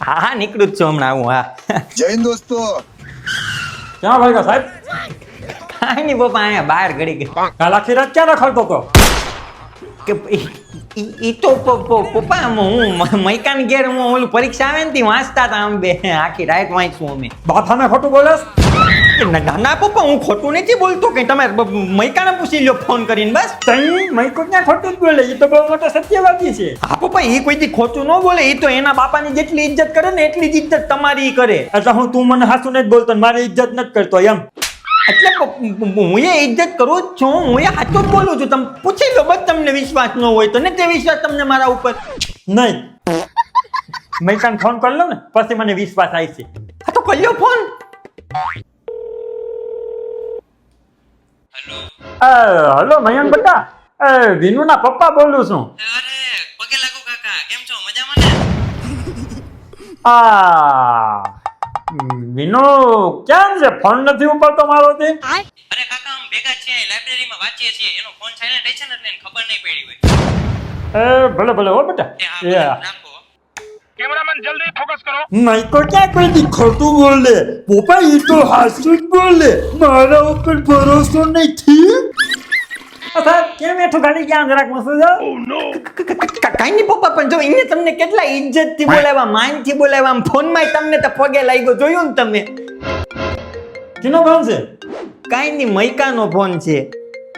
હા હા નીકળું જ છું હમણાં હું હા જય હિન્દ દોસ્તો. ક્યાં ભાગ્યા સાહેબ? કાંઈ નહીં પપ્પા અહીંયા બહાર ઘડી ગઈ કાલ આખી રાત ક્યાં રખડતો હતો? કે ઈ તો પપ્પા હું મૈકાન ઘેર હું ઓલું પરીક્ષા આવે ને તી વાંચતા હતા આમ બે આખી રાત વાંચું અમે બાફાને ખોટું બોલેસ? ના પપ્પા હું ખોટું નથી બોલતો કે તમે મૈકાને પૂછી લ્યો ફોન કરીને બસ તઈ મૈકો ક્યાં ખોટું જ બોલે? એ તો બહુ મોટો સત્યવાદી છે. હા પપ્પા એ કોઈ દી ખોટું ન બોલે એ તો એના બાપાની જેટલી ઇજ્જત કરે ને એટલી જ ઇજ્જત તમારી કરે એટલે હું તું મને હાસું નથી બોલતો ને મારી ઇજ્જત નથી કરતો એમ? એટલે હું એ ઇજ્જત કરું જ છું હું એ સાચું જ બોલું છું તમે પૂછી લો બસ તમને વિશ્વાસ ન હોય તો ને તે વિશ્વાસ તમને મારા ઉપર નહીં. મૈકાને ફોન કરી લો ને પછી મને વિશ્વાસ આવી છે. હા તો કર્યો ફોન હલો મયંક બેટા, વિનુના પપ્પા બોલું છું. અરે પગે લાગુ કાકા, કેમ છો? મજામાં ને? વિનુ ક્યાં છે? ફોન નથી ઉપાડતો મારો તે? અરે કાકા આમ ભેગા છે લાઇબ્રેરીમાં વાંચીએ છીએ, એનો ફોન સાયલેન્ટ છે ને એટલે એને ખબર નહીં પડી હોય. ભલે ભલે હો બેટા. એ હા રાખો. कैमरामैन जल्दी फोकस करो। માઈકો ક્યાં કોઈ દી ખોટું બોલે? પોપા એ તો હાસું જ બોલે, મારા ઉપર ભરોસો નથી. સાહેબ કેમ એઠું ગાડી ક્યાં જરાક મસું જાવ? કાંઈ નહીં પપ્પા પણ જો એને તમને કેટલા ઇજ્જત થી બોલાવ્યા માન થી બોલાવ્યા આમ ફોન માં તમને તો પગે લાગ્યો જોયું ને તમે કિનો ફોન છે? કાંઈ નહીં મૈકાનો ફોન છે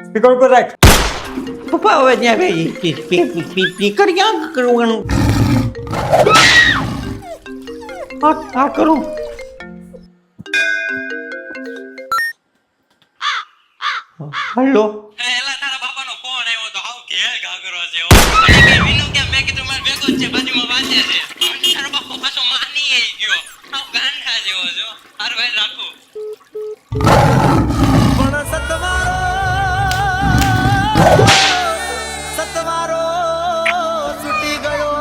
સ્પીકર ઉપર રાખ. પપ્પા હવે ત્યાં સ્પીકર ક્યાં કરવાનું હા કરું હેલો એલા તારા બાપાનો ફોન આવ્યો તો હાવ ઘેર ઘાઘરો છે હો. અને કે વિનુ કે મેં કીધું મારે ભેગો જ છે, બાજુમાં વાંચે છે. તારો બાપો પાછો માની આવી ગયો. હાવ ગાંડા જેવો છો. હાર ભાઈ રાખો. સતવારો છૂટી ગયો.